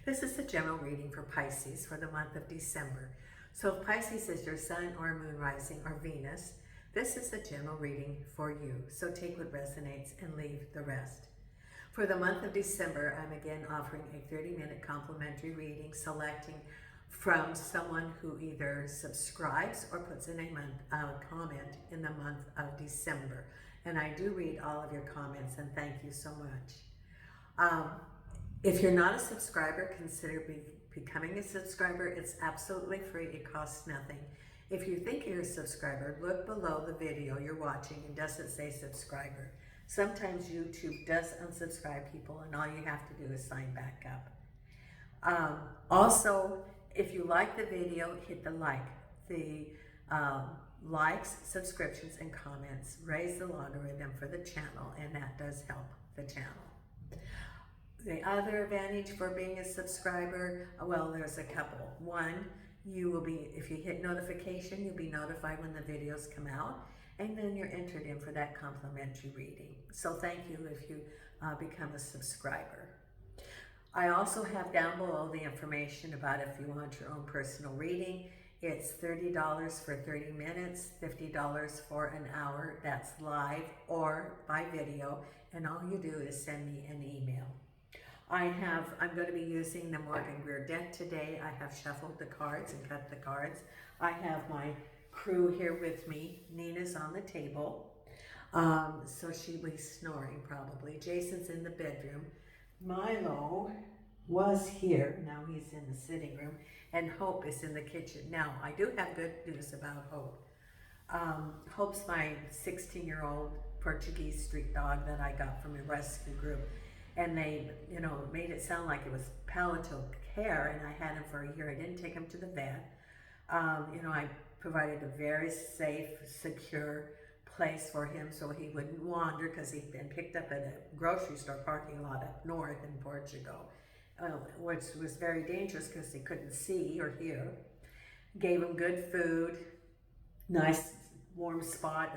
This is a general reading for Pisces for the month of December. So if Pisces is your sun or moon rising or Venus, this is a general reading for you. So take what resonates and leave the rest. For the month of December, I'm again offering a 30-minute complimentary reading, selecting from someone who either subscribes or puts in a comment in the month of December. And I do read all of your comments, and thank you so much. If you're not a subscriber, consider becoming a subscriber. It's absolutely free. It costs nothing. If you think you're a subscriber, look below the video you're watching and does it say subscriber. Sometimes YouTube does unsubscribe people, and all you have to do is sign back up. Also, if you like the video, hit the like. The likes, subscriptions, and comments raise the logarithm for the channel, and that does help the channel. The other advantage for being a subscriber, well, there's a couple. One, you will be, if you hit notification, you'll be notified when the videos come out, and then you're entered in for that complimentary reading. So thank you if you become a subscriber. I also have down below the information about if you want your own personal reading. It's $30 for 30 minutes, $50 for an hour. That's live or by video, and all you do is send me an email. I'm going to be using the Morgan Greer deck today. I have shuffled the cards and cut the cards. I have my crew here with me. Nina's on the table, so she'll be snoring probably. Jason's in the bedroom. Milo was here. Now he's in the sitting room, and Hope is in the kitchen. Now, I do have good news about Hope. Hope's my 16-year-old Portuguese street dog that I got from a rescue group. And they, made it sound like it was palliative care, and I had him for a year. I didn't take him to the vet. I provided a very safe, secure place for him so he wouldn't wander, because he'd been picked up at a grocery store parking lot up north in Portugal, which was very dangerous because he couldn't see or hear. Gave him good food, nice warm spot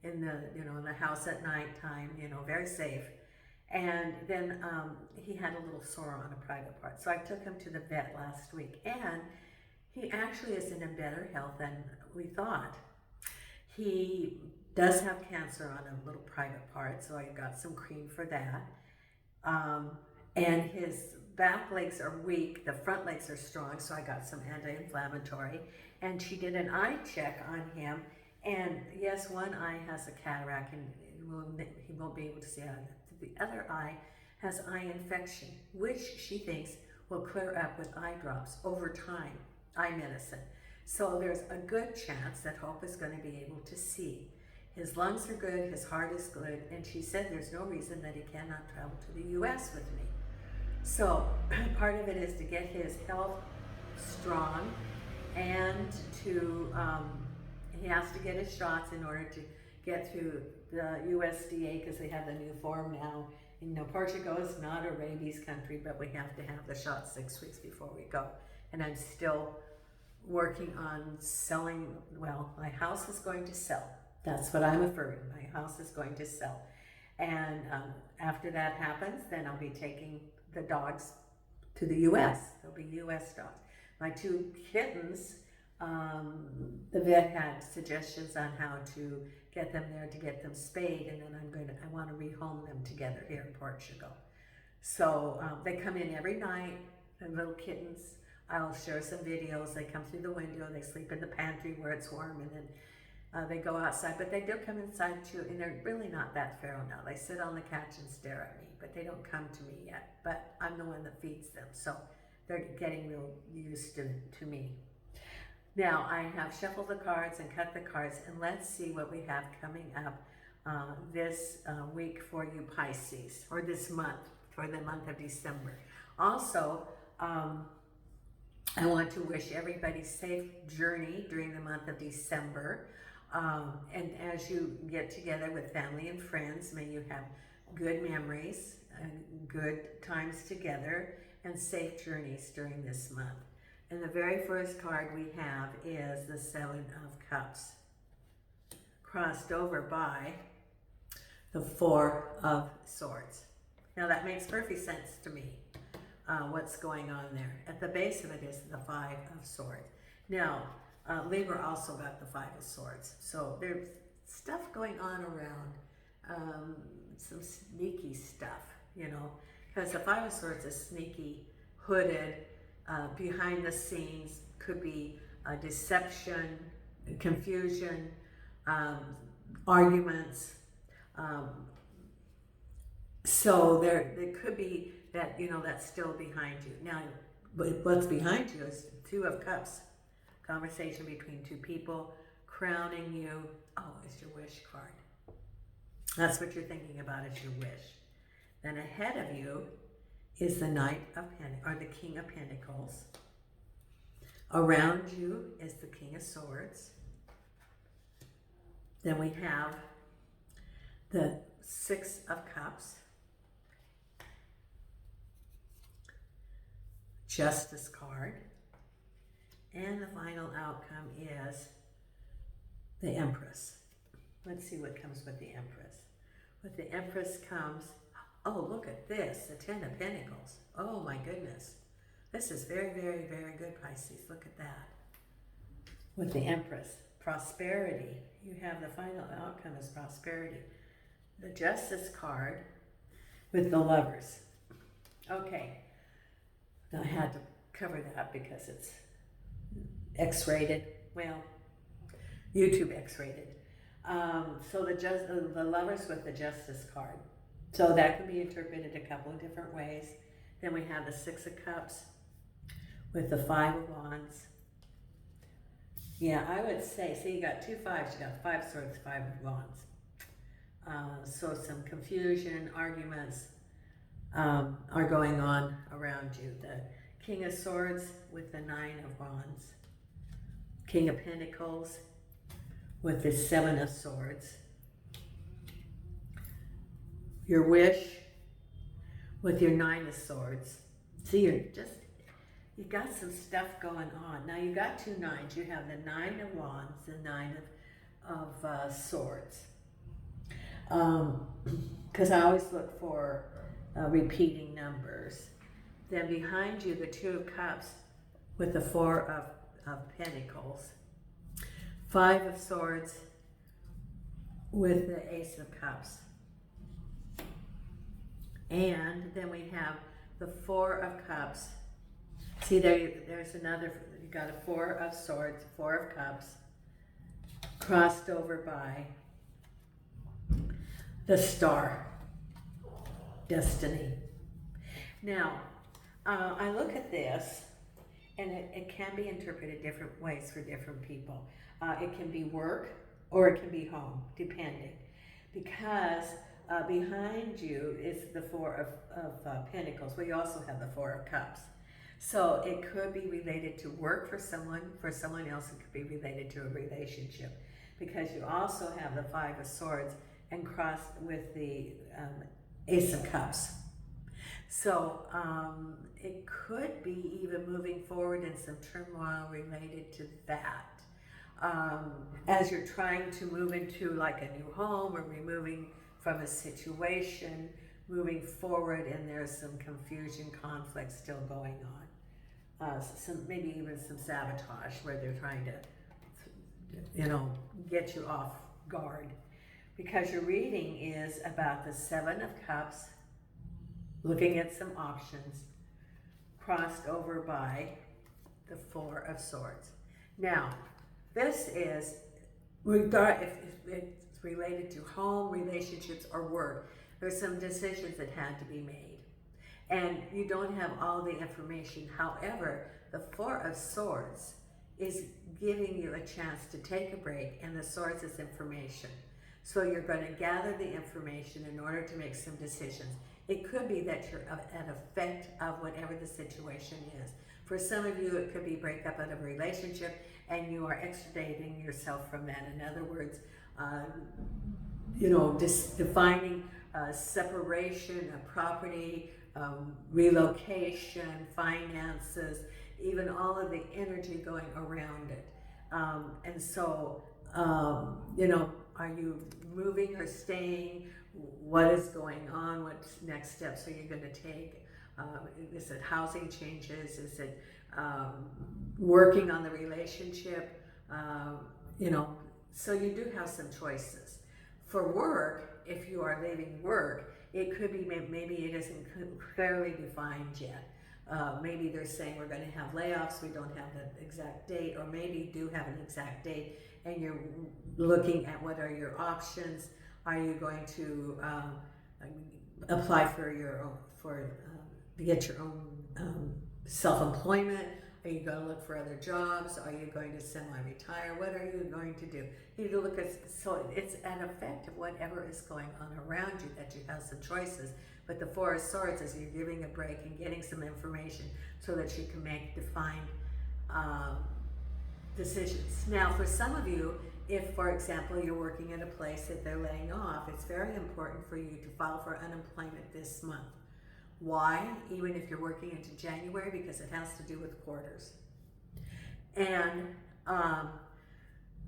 in the house at nighttime, very safe. And then he had a little sore on a private part. So I took him to the vet last week, and he actually is in better health than we thought. He does have cancer on a little private part, so I got some cream for that. And his back legs are weak, the front legs are strong, so I got some anti-inflammatory. And she did an eye check on him, and yes, one eye has a cataract, and he won't be able to see out of it. The other eye has eye infection, which she thinks will clear up with eye drops over time, eye medicine. So there's a good chance that Hope is going to be able to see. His lungs are good, his heart is good, and she said there's no reason that he cannot travel to the U.S. with me. So part of it is to get his health strong, and he has to get his shots in order to get through the USDA, because they have the new form now. Portugal is not a rabies country, but we have to have the shot 6 weeks before we go. And I'm still working on selling. Well, my house is going to sell. That's what I'm affirming. My house is going to sell. And after that happens, then I'll be taking the dogs to the US. They'll be US dogs. My 2 kittens, the vet had suggestions on how to get them there to get them spayed, and then I want to rehome them together here in Portugal. So they come in every night, the little kittens. I'll share some videos. They come through the window, they sleep in the pantry where it's warm, and then they go outside, but they do come inside too, and they're really not that feral now. They sit on the couch and stare at me, but they don't come to me yet, but I'm the one that feeds them, so they're getting real used to me. Now, I have shuffled the cards and cut the cards, and let's see what we have coming up this week for you Pisces, or this month, for the month of December. Also, I want to wish everybody safe journey during the month of December. And as you get together with family and friends, may you have good memories and good times together, and safe journeys during this month. And the very first card we have is the 7 of Cups, crossed over by the 4 of Swords. Now that makes perfect sense to me. what's going on there. At the base of it is the Five of Swords. Now, Libra also got the Five of Swords. So there's stuff going on around, some sneaky stuff, you know, because the Five of Swords is sneaky, hooded, behind the scenes, could be deception, confusion, arguments. So there could be that, you know, that's still behind you. Now, what's behind you is Two of Cups, conversation between two people, crowning you. Oh, it's your wish card. That's what you're thinking about, is your wish. Then ahead of you is the Knight of Pentacles, or the King of Pentacles. Around you is the King of Swords. Then we have the Six of Cups, Justice card, and the final outcome is the Empress. Let's see what comes with the Empress. With the Empress comes, oh, look at this, the Ten of Pentacles. Oh my goodness. This is very, very, very good, Pisces. Look at that. With the Empress, prosperity. You have the final outcome is prosperity. The Justice card with the Lovers. Okay. I had to cover that because it's X-rated. Well, YouTube X-rated. So the Lovers with the Justice card. So that can be interpreted a couple of different ways. Then we have the Six of Cups with the Five of Wands. Yeah, I would say, see, you got two fives. You got Five Swords, Five of Wands. So some confusion, arguments are going on around you. The King of Swords with the Nine of Wands. King of Pentacles with the Seven of Swords. Your wish with your Nine of Swords. See, you got some stuff going on. Now you got two nines. You have the Nine of Wands, the Nine of Swords. Because I always look for repeating numbers. Then behind you, the Two of Cups with the Four of Pentacles. Five of Swords with the Ace of Cups. And then we have the Four of Cups. See, there's another, you got a Four of Swords, Four of Cups, crossed over by the Star, Destiny. Now, I look at this, and it can be interpreted different ways for different people. It can be work, or it can be home, depending. Because behind you is the Four of Pentacles. We also have the Four of Cups. So it could be related to work for someone else it could be related to a relationship. Because you also have the Five of Swords and crossed with the Ace of Cups. So it could be even moving forward in some turmoil related to that. As you're trying to move into like a new home or removing from a situation, moving forward, and there's some confusion, conflict still going on. Maybe even some sabotage where they're trying to, you know, get you off guard. Because your reading is about the Seven of Cups, looking at some options, crossed over by the Four of Swords. Now, this is, if it's related to home, relationships, or work, there's some decisions that had to be made. And you don't have all the information. However, the Four of Swords is giving you a chance to take a break, and the Swords is information. So you're going to gather the information in order to make some decisions. It could be that you're at effect of whatever the situation is. For some of you, it could be breakup of a relationship, and you are extricating yourself from that. In other words, defining separation of property, relocation, finances, even all of the energy going around it. And so, are you moving or staying? What is going on? What next steps are you going to take? Is it housing changes? Is it working on the relationship? You know, so you do have some choices. For work, if you are leaving work, it could be maybe it isn't clearly defined yet. Maybe they're saying we're going to have layoffs, we don't have the exact date, or maybe you do have an exact date and you're looking at what are your options. Are you going to apply for your own, to get your own self-employment? Are you going to look for other jobs? Are you going to semi-retire? What are you going to do? You need to look at, so it's an effect of whatever is going on around you that you have some choices. But the Four of Swords is you're giving a break and getting some information so that you can make defined decisions. Now, for some of you, if, for example, you're working in a place that they're laying off, it's very important for you to file for unemployment this month. Why? Even if you're working into January, because it has to do with quarters. And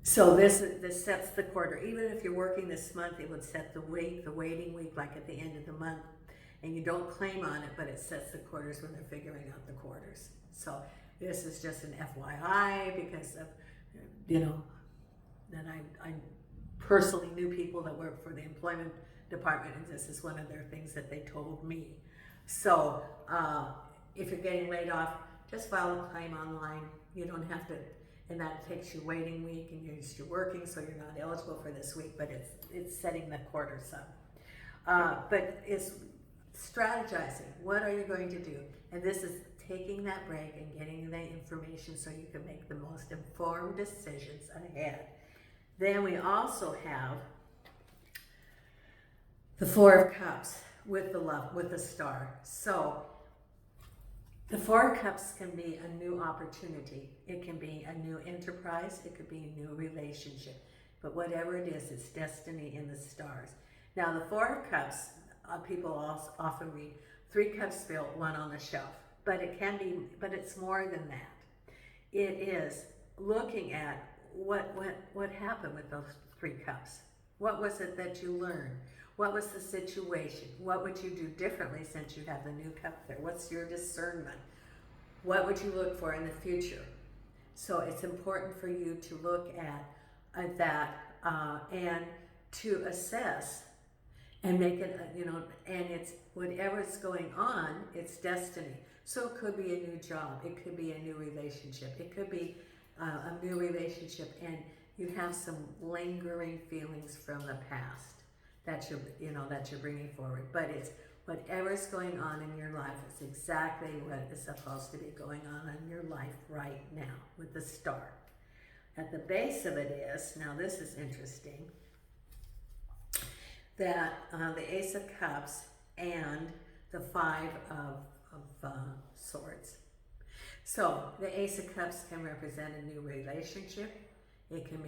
so this sets the quarter. Even if you're working this month, it would set the week, the waiting week, like at the end of the month. And you don't claim on it, but it sets the quarters when they're figuring out the quarters. So this is just an FYI because of, you know, that I personally knew people that work for the employment department, and this is one of their things that they told me. So if you're getting laid off, just file a claim online. You don't have to, and that takes your waiting week, and you're used to working, so you're not eligible for this week, but it's setting the quarters up. But it's strategizing. What are you going to do? And this is taking that break and getting the information so you can make the most informed decisions ahead. Then we also have the Four of Cups with the love, with the star. So the Four of Cups can be a new opportunity. It can be a new enterprise. It could be a new relationship. But whatever it is, it's destiny in the stars. Now the Four of Cups, people also often read 3 cups filled, 1 on the shelf. But it can be, but it's more than that. It is looking at what happened with those 3 cups. What was it that you learned? What was the situation? What would you do differently since you have the new cup there? What's your discernment? What would you look for in the future? So it's important for you to look at that and to assess and make it, you know, and it's whatever's going on, it's destiny. So it could be a new job. It could be a new relationship. It could be a new relationship, and you have some lingering feelings from the past that you're bringing forward. But it's whatever's going on in your life is exactly what is supposed to be going on in your life right now with the star. At the base of it is, now this is interesting, that the Ace of Cups and the Five of Swords. So the Ace of Cups can represent a new relationship. It can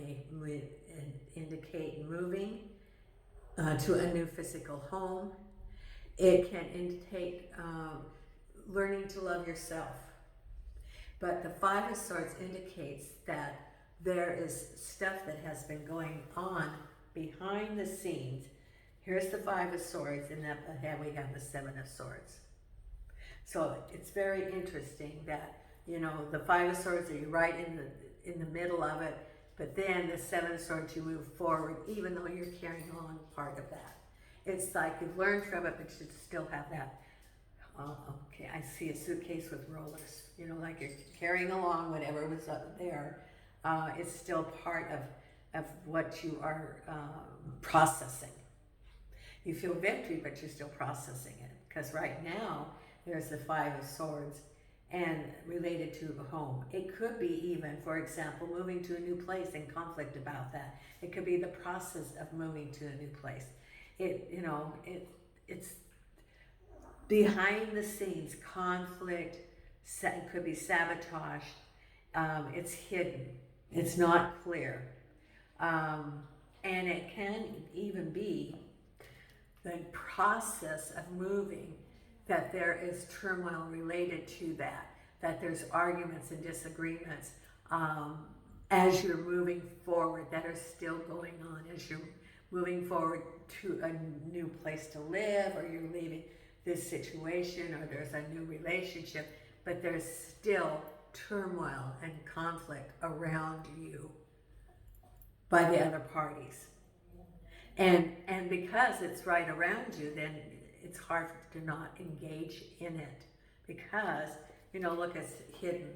indicate moving to a new physical home. It can indicate learning to love yourself. But the Five of Swords indicates that there is stuff that has been going on behind the scenes. Here's the Five of Swords, and up ahead we have the Seven of Swords. So it's very interesting that, you know, the Five of Swords are right in the middle of it, but then the Seven of Swords, you move forward, even though you're carrying on part of that. It's like you've learned from it, but you still have that. Okay, I see a suitcase with rollers. You know, like you're carrying along whatever was up there. It's still part of what you are processing. You feel victory, but you're still processing it. Because right now, there's the Five of Swords and related to the home. It could be even, for example, moving to a new place and conflict about that. It could be the process of moving to a new place. It's behind the scenes conflict. It could be sabotage. It's hidden. It's not clear. And it can even be the process of moving, that there is turmoil related to that there's arguments and disagreements as you're moving forward that are still going on as you're moving forward to a new place to live, or you're leaving. this situation or there's a new relationship, but there's still turmoil and conflict around you by the other parties. And because it's right around you, then it's hard to not engage in it because, look, it's hidden,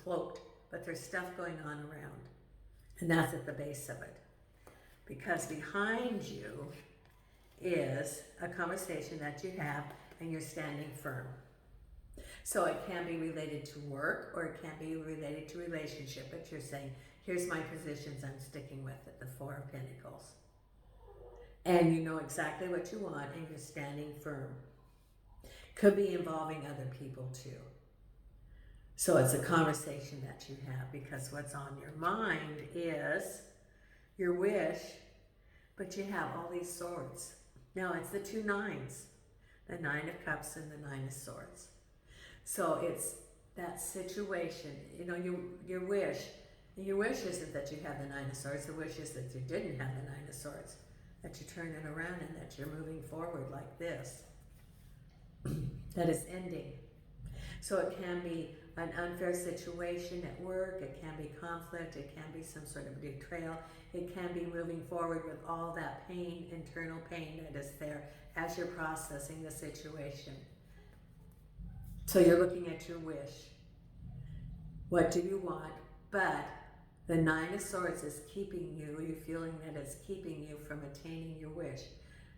cloaked, but there's stuff going on around. And that's at the base of it. Because behind you is a conversation that you have and you're standing firm. So it can be related to work or it can be related to relationship, but you're saying, here's my positions I'm sticking with at the Four of Pentacles. And you know exactly what you want and you're standing firm. Could be involving other people too. So it's a conversation that you have because what's on your mind is your wish, but you have all these swords. Now it's the two nines, the Nine of Cups and the Nine of Swords. So it's that situation, your wish. Your wish isn't that you have the Nine of Swords. The wish is that you didn't have the Nine of Swords, that you turn it around and that you're moving forward like this. That is ending. So it can be an unfair situation at work, it can be conflict, it can be some sort of betrayal, it can be moving forward with all that pain, internal pain that is there as you're processing the situation. So you're looking at your wish. What do you want? But the Nine of Swords is keeping you, you're feeling that it's keeping you from attaining your wish.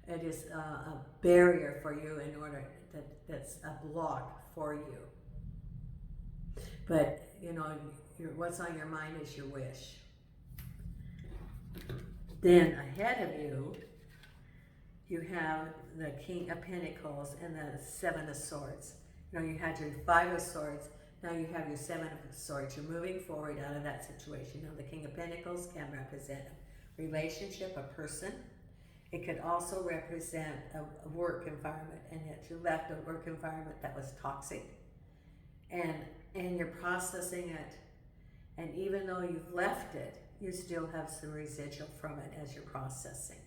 It is a barrier for you in order, that's a block for you. But, what's on your mind is your wish. Then ahead of you, you have the King of Pentacles and the Seven of Swords. You had your Five of Swords, now you have your Seven of Swords. You're moving forward out of that situation. Now the King of Pentacles can represent a relationship, a person. It could also represent a work environment, and yet you left a work environment that was toxic. And you're processing it, and even though you've left it, you still have some residual from it as you're processing.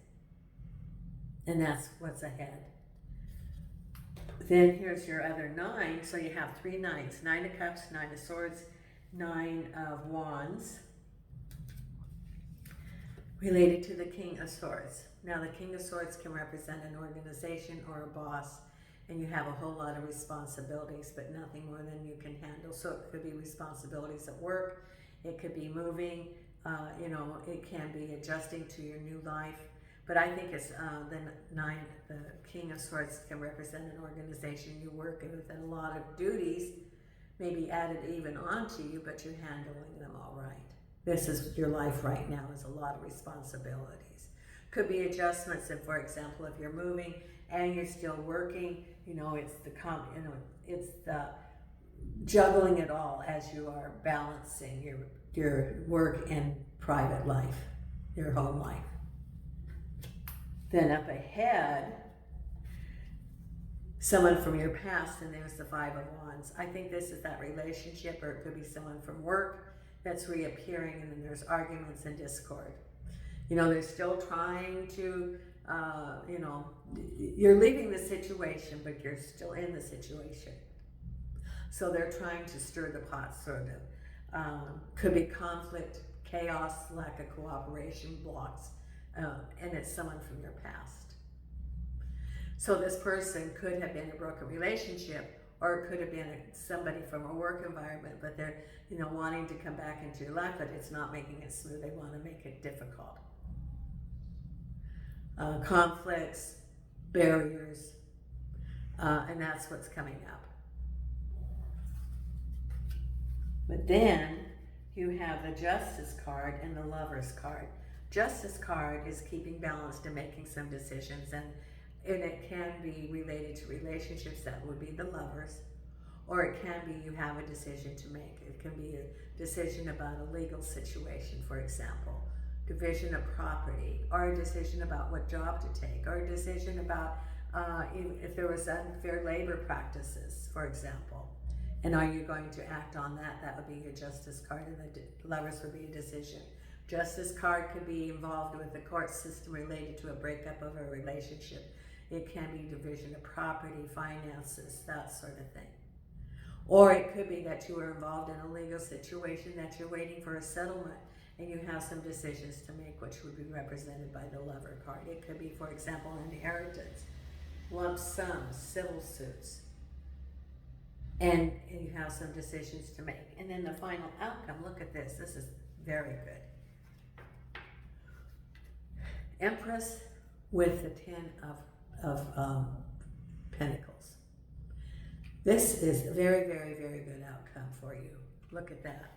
And that's what's ahead. Then here's your other nine, so you have three nines. Nine of Cups, Nine of Swords, Nine of Wands, related to the King of Swords. Now the King of Swords can represent an organization or a boss, and you have a whole lot of responsibilities, but nothing more than you can handle. So it could be responsibilities at work, it could be moving, it can be adjusting to your new life. But I think it's the King of Swords can represent an organization you work with, and a lot of duties may be added even onto you, but you're handling them all right. This is your life right now, is a lot of responsibilities. Could be adjustments, if, for example, if you're moving and you're still working, it's the juggling it all as you are balancing your work and private life, your home life. Then up ahead, someone from your past, and there's the Five of Wands. I think this is that relationship, or it could be someone from work that's reappearing, and then there's arguments and discord. They're still trying to, you're leaving the situation, but you're still in the situation. So they're trying to stir the pot, sort of. Could be conflict, chaos, lack of cooperation, blocks, and it's someone from your past. So this person could have been a broken relationship, or it could have been somebody from a work environment, but they're, wanting to come back into your life, but it's not making it smooth. They want to make it difficult. Conflicts, barriers, and that's what's coming up. But then you have the Justice card and the Lovers card. Justice card is keeping balanced and making some decisions, and it can be related to relationships, that would be the lovers, or it can be you have a decision to make. It can be a decision about a legal situation, for example, division of property, or a decision about what job to take, or a decision about if there was unfair labor practices, for example. And are you going to act on that? That would be your Justice card, and the Lovers would be a decision. Justice card could be involved with the court system related to a breakup of a relationship. It can be division of property, finances, that sort of thing. Or it could be that you are involved in a legal situation that you're waiting for a settlement and you have some decisions to make, which would be represented by the Lover card. It could be, for example, inheritance, lump sums, civil suits, and you have some decisions to make. And then the final outcome, look at this. This is very good. Empress with the Ten of Pentacles. This is a very, very, very good outcome for you. Look at that.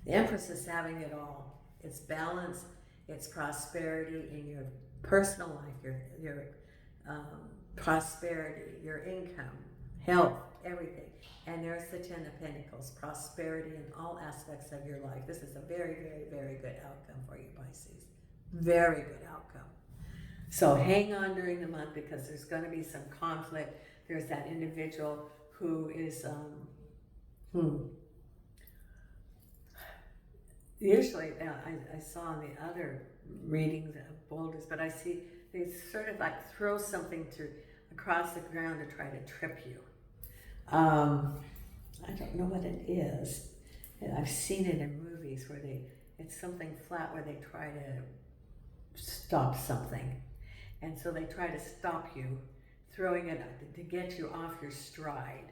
The Empress is having it all. It's balance, it's prosperity in your personal life, your prosperity, your income, health, everything. And there's the Ten of Pentacles, prosperity in all aspects of your life. This is a very, very, very good outcome for you, Pisces. Very good outcome. So hang on during the month because there's going to be some conflict. There's that individual who is, usually, I saw in the other readings of boulders, but I see they sort of like throw something across the ground to try to trip you. I don't know what it is. I've seen it in movies where it's something flat where they try to stop something. And so they try to stop you, throwing it up to get you off your stride.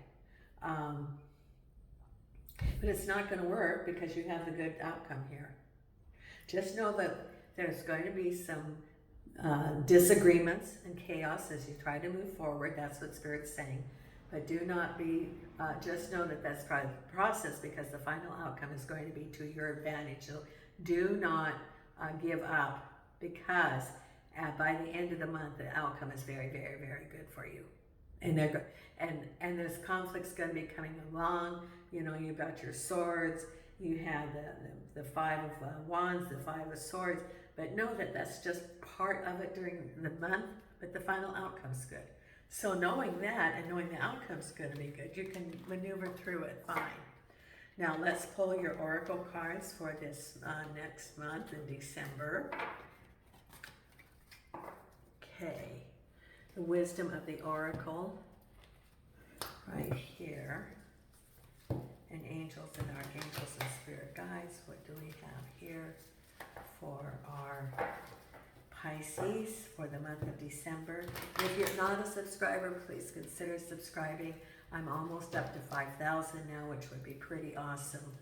But it's not going to work because you have the good outcome here. Just know that there's going to be some disagreements and chaos as you try to move forward. That's what Spirit's saying. But do not be, just know that that's part of the process because the final outcome is going to be to your advantage. So do not give up because by the end of the month, the outcome is very, very, very good for you. And this conflict's going to be coming along. You know, you've got your swords, you have the Five of Wands, the Five of Swords, but know that that's just part of it during the month, but the final outcome's good. So knowing that and knowing the outcome's going to be good, you can maneuver through it fine. Now let's pull your oracle cards for this next month in December. Okay, the wisdom of the oracle right here. And angels and archangels and spirit guides. What do we have here for our Pisces for the month of December? If you're not a subscriber, please consider subscribing. I'm almost up to 5,000 now, which would be pretty awesome.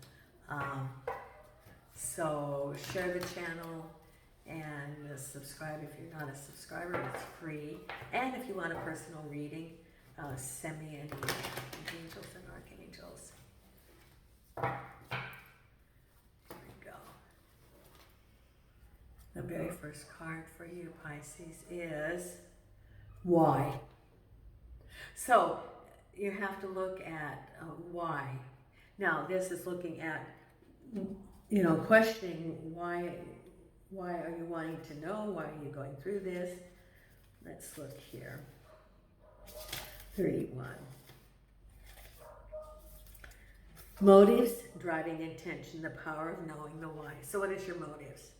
So share the channel and subscribe if you're not a subscriber. It's free. And if you want a personal reading, send me an email. Angels and archangels. There we go. The very first card for you, Pisces, is why. So you have to look at why. Now, this is looking at, you know, questioning why are you wanting to know? Why are you going through this? Let's look here. 31. Motives, driving intention, the power of knowing the why. So what is your motives?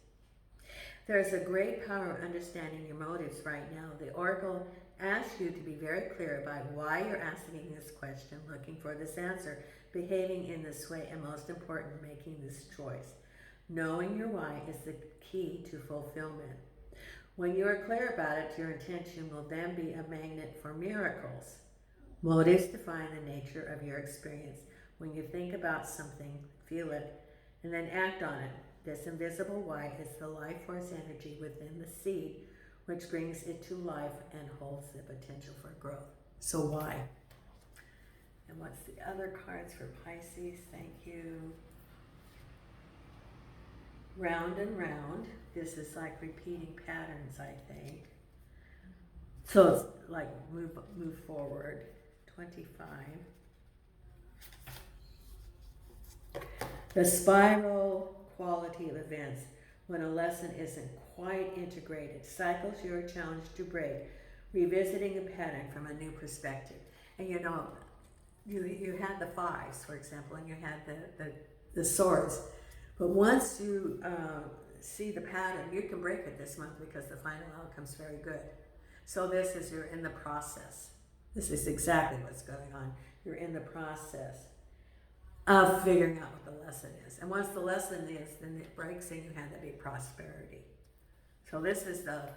There's a great power of understanding your motives right now. The oracle asks you to be very clear about why you're asking this question, looking for this answer, behaving in this way, and most important, making this choice. Knowing your why is the key to fulfillment. When you are clear about it, your intention will then be a magnet for miracles. Motives define the nature of your experience. When you think about something, feel it, and then act on it. This invisible why is the life force energy within the seed, which brings it to life and holds the potential for growth. So why? And what's the other cards for Pisces? Thank you. Round and round. This is like repeating patterns, I think. So it's like move forward. 25. The spiral quality of events. When a lesson isn't quite integrated, cycles you're challenged to break, revisiting a pattern from a new perspective. And you know, you had the fives, for example, and you had the swords. But once you see the pattern, you can break it this month because the final outcome's very good. So this is, you're in the process. This is exactly what's going on. You're in the process of figuring out what the lesson is. And once the lesson is, then it breaks and you have that big prosperity. So this is the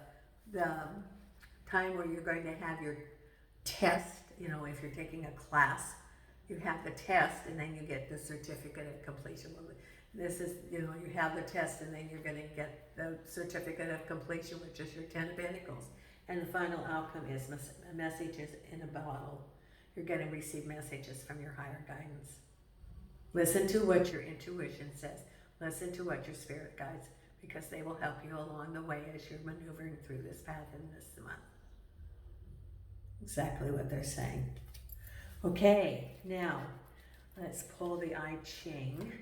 time where you're going to have your test. You know, if you're taking a class, you have the test and then you get the certificate of completion. This is, you know, you have the test and then you're going to get the certificate of completion, which is your 10 of Pentacles. And the final outcome is messages in a bottle. You're going to receive messages from your higher guidance. Listen to what your intuition says. Listen to what your spirit guides, because they will help you along the way as you're maneuvering through this path in this month. Exactly what they're saying. Okay, now let's pull the I Ching.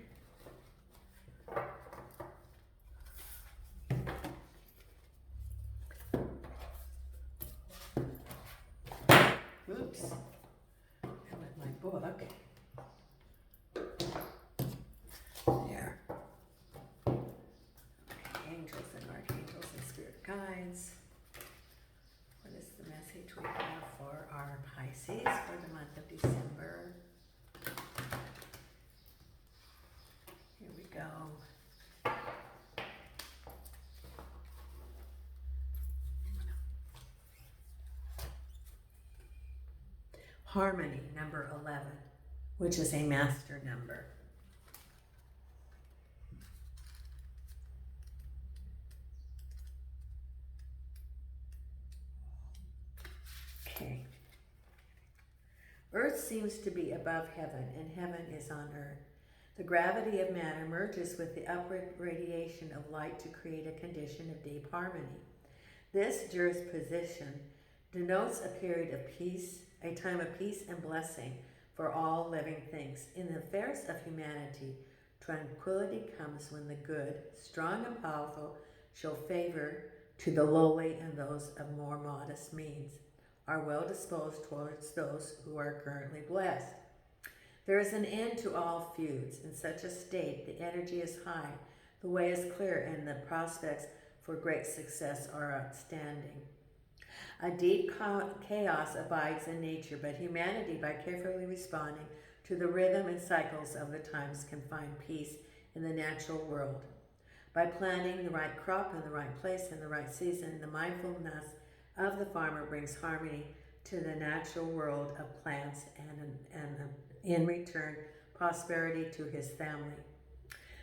Oops, I went my book. There. Okay, angels and archangels and spirit guides. What is the message we have for our Pisces for the month of December? Here we go. Harmony, number 11, which is a master number. Okay. Earth seems to be above heaven, and heaven is on earth. The gravity of matter merges with the upward radiation of light to create a condition of deep harmony. This juxtaposition denotes a period of peace, a time of peace and blessing for all living things. In the affairs of humanity, tranquility comes when the good, strong and powerful, show favor to the lowly, and those of more modest means are well disposed towards those who are currently blessed. There is an end to all feuds. In such a state, the energy is high, the way is clear, and the prospects for great success are outstanding. A deep chaos abides in nature, but humanity, by carefully responding to the rhythm and cycles of the times, can find peace in the natural world. By planting the right crop in the right place in the right season, the mindfulness of the farmer brings harmony to the natural world of plants and in return, prosperity to his family.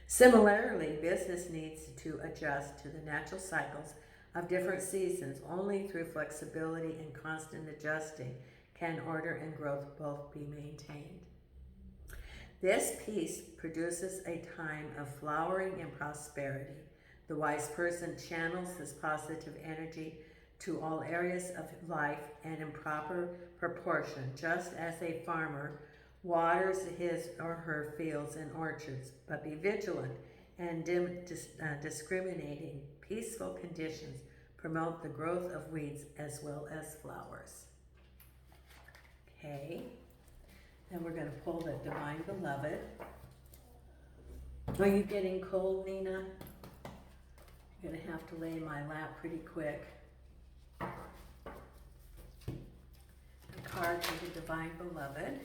Similarly, business needs to adjust to the natural cycles of different seasons. Only through flexibility and constant adjusting can order and growth both be maintained. This peace produces a time of flowering and prosperity. The wise person channels this positive energy to all areas of life and in proper proportion, just as a farmer waters his or her fields and orchards. But be vigilant and discriminating. Peaceful conditions promote the growth of weeds as well as flowers. Okay, then we're going to pull the Divine Beloved. Are you getting cold, Nina? You're going to have to lay in my lap pretty quick. A card for the Divine Beloved.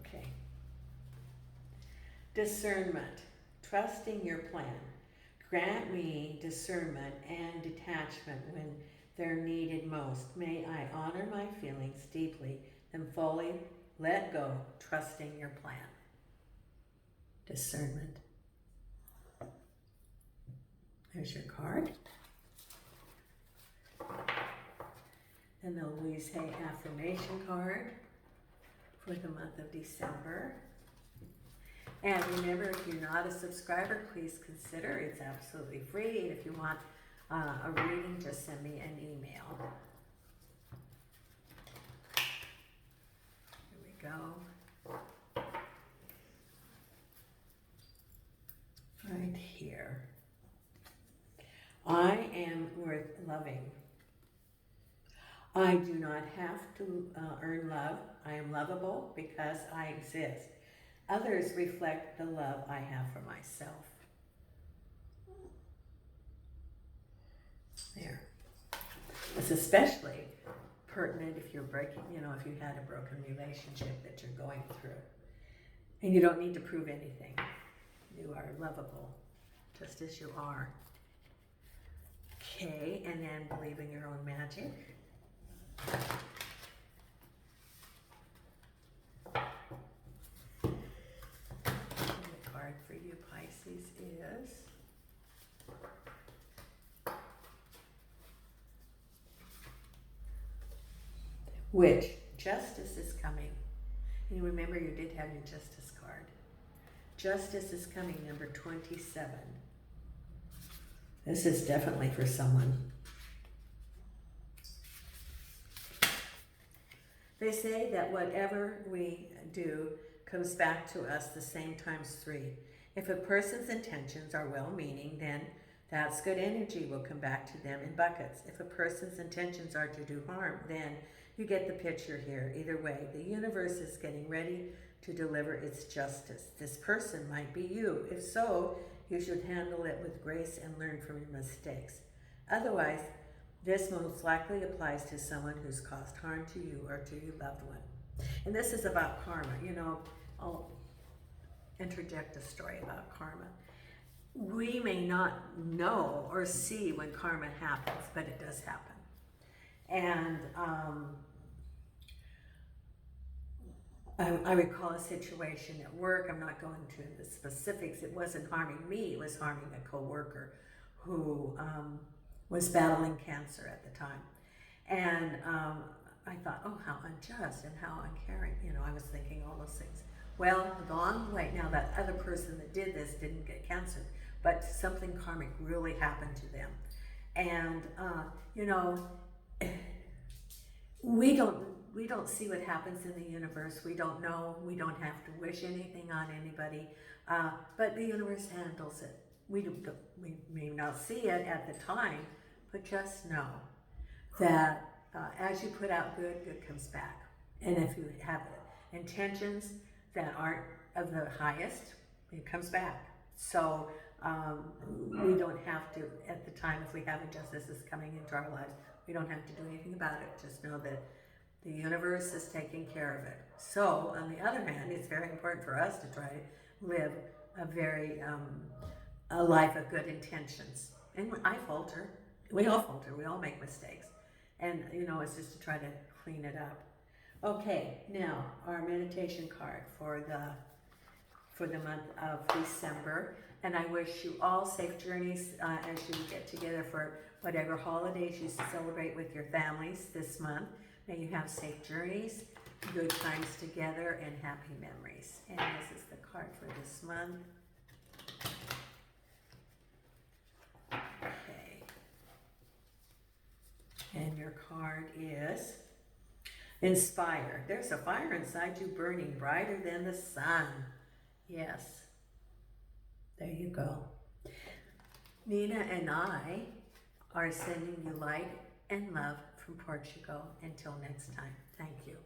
Okay. Discernment. Trusting your plan. Grant me discernment and detachment when they're needed most. May I honor my feelings deeply and fully let go, trusting your plan. Discernment. There's your card. And the Louise Hay affirmation card for the month of December. And remember, if you're not a subscriber, please consider. It's absolutely free. And if you want a reading, just send me an email. Here we go. Right here. I am worth loving. I do not have to earn love. I am lovable because I exist. Others reflect the love I have for myself. There. It's especially pertinent if you're breaking, if you had a broken relationship that you're going through. And you don't need to prove anything. You are lovable, just as you are. Okay, and then believe in your own magic. And the card for you, Pisces, is which justice is coming. And remember, you did have your justice card. Justice is coming, number 27. This is definitely for someone. They say that whatever we do comes back to us the same times 3. If a person's intentions are well-meaning, then that's good energy will come back to them in buckets. If a person's intentions are to do harm, then you get the picture here. Either way, the universe is getting ready to deliver its justice. This person might be you. If so, you should handle it with grace and learn from your mistakes. Otherwise, this most likely applies to someone who's caused harm to you or to your loved one. And this is about karma. I'll interject a story about karma. We may not know or see when karma happens, but it does happen. And I recall a situation at work. I'm not going to the specifics. It wasn't harming me. It was harming a coworker who was battling cancer at the time. And I thought, oh, how unjust and how uncaring. I was thinking all those things. Well, along the way, now that other person that did this didn't get cancer, but something karmic really happened to them. And, we don't see what happens in the universe. We don't know. We don't have to wish anything on anybody, but the universe handles it. We may not see it at the time, but just know that as you put out good, good comes back. And if you have intentions that aren't of the highest, it comes back. So we don't have to, at the time, if we have injustice is coming into our lives, we don't have to do anything about it. Just know that the universe is taking care of it. So, on the other hand, it's very important for us to try to live a life of good intentions. And I falter. We all falter. We all make mistakes. And, it's just to try to clean it up. Okay, now, our meditation card for the month of December. And I wish you all safe journeys as you get together for whatever holidays you celebrate with your families this month. May you have safe journeys, good times together, and happy memories. And this is the card for this month. Okay. And your card is Inspire. There's a fire inside you burning brighter than the sun. Yes. There you go. Nina and I are sending you light and love from Portugal. Until next time, thank you.